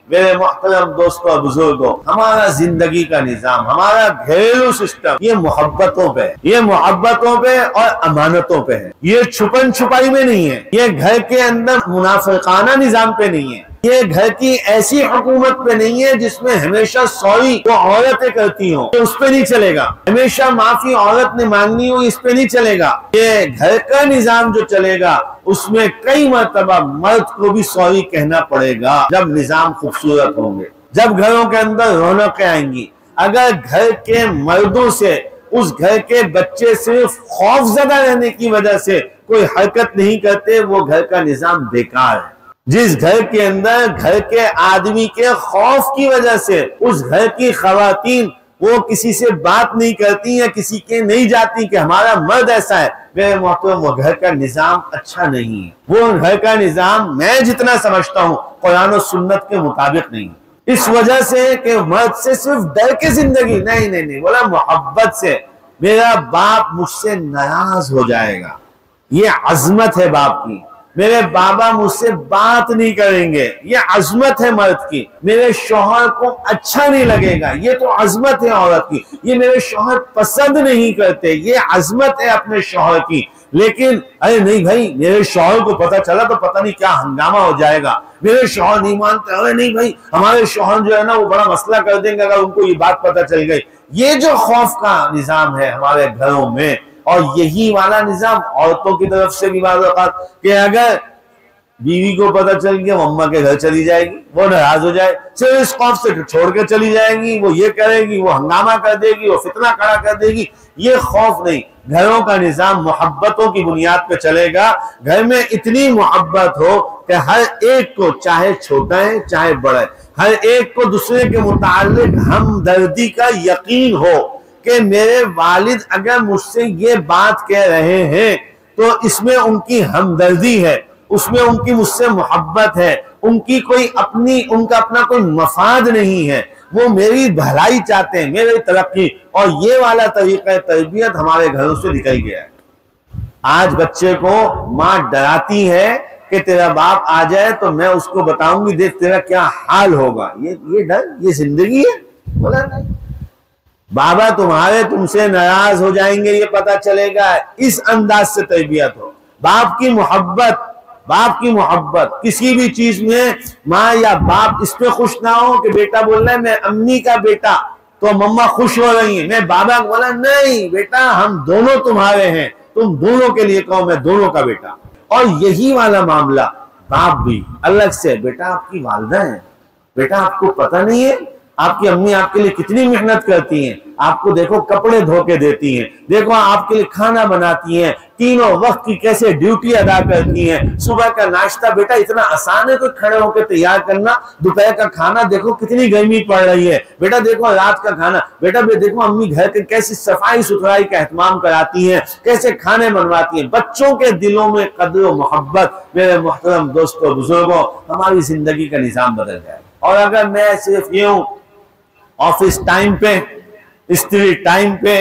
मेरे मोहतरम दोस्तों बुजुर्गों, हमारा जिंदगी का निजाम, हमारा घरेलू सिस्टम ये मोहब्बतों पे, ये मोहब्बतों पे और अमानतों पे है। ये छुपन छुपाई में नहीं है, ये घर के अंदर मुनाफिकाना निजाम पे नहीं है, ये घर की ऐसी हुकूमत पे नहीं है जिसमें हमेशा सॉरी वो औरतें करती हो, तो उस पे नहीं चलेगा। हमेशा माफी औरत ने मांगनी हो, इस पे नहीं चलेगा। ये घर का निजाम जो चलेगा उसमें कई मर्तबा मर्द को भी सॉरी कहना पड़ेगा जब निजाम खूबसूरत होंगे, जब घरों के अंदर रौनकें आएंगी। अगर घर के मर्दों से उस घर के बच्चे सिर्फ खौफजदा रहने की वजह से कोई हरकत नहीं करते, वो घर का निजाम बेकार है। जिस घर के अंदर घर के आदमी के खौफ की वजह से उस घर की खवातीन वो किसी से बात नहीं करती या किसी के नहीं जाती कि हमारा मर्द ऐसा है, मेरे मोहतरम वो घर का निजाम अच्छा नहीं है। वो घर का निजाम मैं जितना समझता हूँ कुरान और सुन्नत के मुताबिक नहीं। इस वजह से कि मर्द से सिर्फ डर के जिंदगी नहीं नहीं नहीं, बोला मोहब्बत से मेरा बाप मुझसे नाराज हो जाएगा, ये अजमत है बाप की। मेरे बाबा मुझसे बात नहीं करेंगे, ये अजमत है मर्द की। मेरे शौहर को अच्छा नहीं लगेगा, ये तो अजमत है औरत की। ये मेरे शौहर पसंद नहीं करते, ये अजमत है अपने शौहर की। लेकिन अरे नहीं भाई, मेरे शौहर को पता चला तो पता नहीं क्या हंगामा हो जाएगा। मेरे शौहर नहीं मानते, अरे नहीं भाई हमारे शौहर जो है ना वो बड़ा मसला कर देंगे अगर उनको ये बात पता चल गई। ये जो खौफ का निजाम है हमारे घरों में, और यही वाला निजाम औरतों की तरफ से भी कि अगर बीवी को पता चल गया वो अम्मा के घर चली जाएगी, वो नाराज हो जाए, सिर्फ इस खौफ से छोड़ के चली जाएगी, वो ये करेगी, वो हंगामा कर देगी, वो फितना खड़ा कर देगी। ये खौफ नहीं, घरों का निजाम मोहब्बतों की बुनियाद पे चलेगा। घर में इतनी मोहब्बत हो कि हर एक को, चाहे छोटा है चाहे बड़ा है, हर एक को दूसरे के मुताल्लिक हमदर्दी का यकीन हो कि मेरे वालिद अगर मुझसे ये बात कह रहे हैं तो इसमें उनकी हमदर्दी है, उसमें उनकी मुझसे मोहब्बत है, उनकी कोई अपनी, उनका अपना कोई मफाद नहीं है, वो मेरी भलाई चाहते हैं, मेरी तरक्की। और ये वाला तरीका तरबियत हमारे घरों से निकल गया है। आज बच्चे को माँ डराती है कि तेरा बाप आ जाए तो मैं उसको बताऊंगी देख तेरा क्या हाल होगा। ये डर, ये जिंदगी है? बोला नहीं, बाबा तुम्हारे तुमसे नाराज हो जाएंगे ये पता चलेगा। इस अंदाज से तरबियत हो। बाप की मोहब्बत, बाप की मोहब्बत किसी भी चीज में माँ या बाप इस पे खुश ना हो कि बेटा बोल रहा है मैं अम्मी का बेटा तो मम्मा खुश हो रही है, मैं बाबा को बोला नहीं बेटा हम दोनों तुम्हारे हैं, तुम दोनों के लिए कहो मैं दोनों का बेटा। और यही वाला मामला बाप भी अलग से, बेटा आपकी वालिदा है, बेटा आपको पता नहीं है आपकी अम्मी आपके लिए कितनी मेहनत करती हैं, आपको देखो कपड़े धो के देती हैं, देखो आपके लिए खाना बनाती हैं, तीनों वक्त की कैसे ड्यूटी अदा करती हैं। सुबह का नाश्ता बेटा इतना आसान है तो खड़े होकर तैयार करना, दोपहर का खाना देखो कितनी गर्मी पड़ रही है, बेटा देखो रात का खाना, बेटा देखो अम्मी घर के कैसी सफाई सुथराई का एहतमाम कराती हैं, कैसे खाने बनवाती हैं। बच्चों के दिलों में कद्र और मोहब्बत, मेरे मोहतरम दोस्तों बुजुर्गों, हमारी जिंदगी का निजाम बदल जाए। और अगर मैं सिर्फ ये हूं ऑफिस टाइम पे, स्त्री टाइम पे,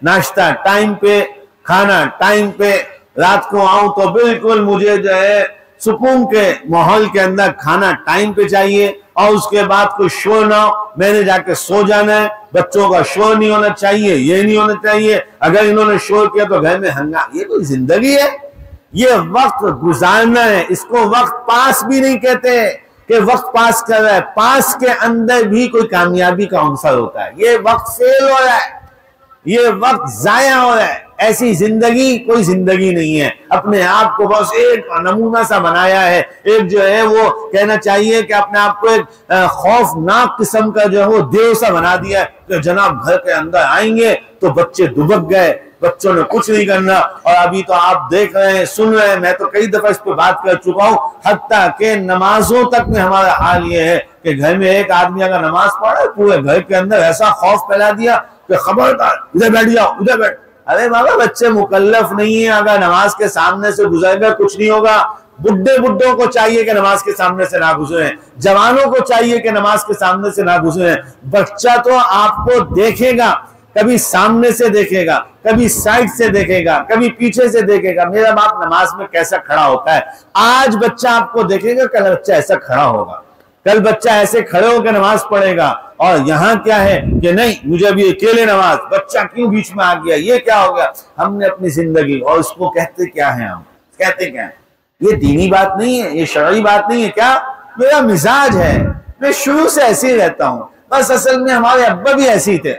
नाश्ता टाइम पे, खाना टाइम पे, रात को आऊं तो बिल्कुल मुझे जो है सुकून के माहौल के अंदर खाना टाइम पे चाहिए और उसके बाद कोई शोर ना हो, मैंने जाके सो जाना है, बच्चों का शोर नहीं होना चाहिए, ये नहीं होना चाहिए, अगर इन्होंने शोर किया तो घर में हंगामा। ये कोई जिंदगी है? ये वक्त गुजारना है, इसको वक्त पास भी नहीं कहते कि वक्त पास कर रहा है। पास के अंदर भी कोई कामयाबी का अंसर होता है। ये वक्त फेल हो रहा है, ये वक्त जाया हो रहा है। ऐसी जिंदगी कोई जिंदगी नहीं है। अपने आप को बस एक नमूना सा बनाया है, एक जो है वो कहना चाहिए कि अपने आप को एक खौफनाक किस्म का जो है वो देव सा बना दिया है कि जनाब घर के अंदर आएंगे तो बच्चे दुबक गए, बच्चों ने कुछ नहीं करना। और अभी तो आप देख रहे हैं, सुन रहे हैं, मैं तो कई दफा इस पे बात कर चुका हूं, हत्ता के नमाजों तक में हमारा हाल ये है कि घर में एक आदमी अगर नमाज पढ़े पूरे घर के अंदर ऐसा खौफ फैला दिया कि खबरदार इधर बैठ जाओ, उधर बैठ। अरे बाबा बच्चे मुकल्लफ नहीं है, अगर नमाज के सामने से गुजर गए कुछ नहीं होगा। बुड्ढों को चाहिए कि नमाज के सामने से ना गुजरे, जवानों को चाहिए कि नमाज के सामने से ना गुजरे। बच्चा तो आपको देखेगा, कभी सामने से देखेगा, कभी साइड से देखेगा, कभी पीछे से देखेगा, मेरा बाप नमाज में कैसा खड़ा होता है। आज बच्चा आपको देखेगा, कल बच्चा ऐसा खड़ा होगा। कल बच्चा ऐसे खड़े होकर नमाज पढ़ेगा, और यहाँ क्या है कि नहीं मुझे अभी अकेले नमाज, बच्चा क्यों बीच में आ गया, ये क्या हो गया। हमने अपनी जिंदगी, और उसको कहते क्या है, हम कहते क्या है, ये दीनी बात नहीं है, ये शरई बात नहीं है, क्या मेरा मिजाज है, मैं शुरू से ऐसे ही रहता हूं। बस असल में हमारे अब्बा भी ऐसे ही थे।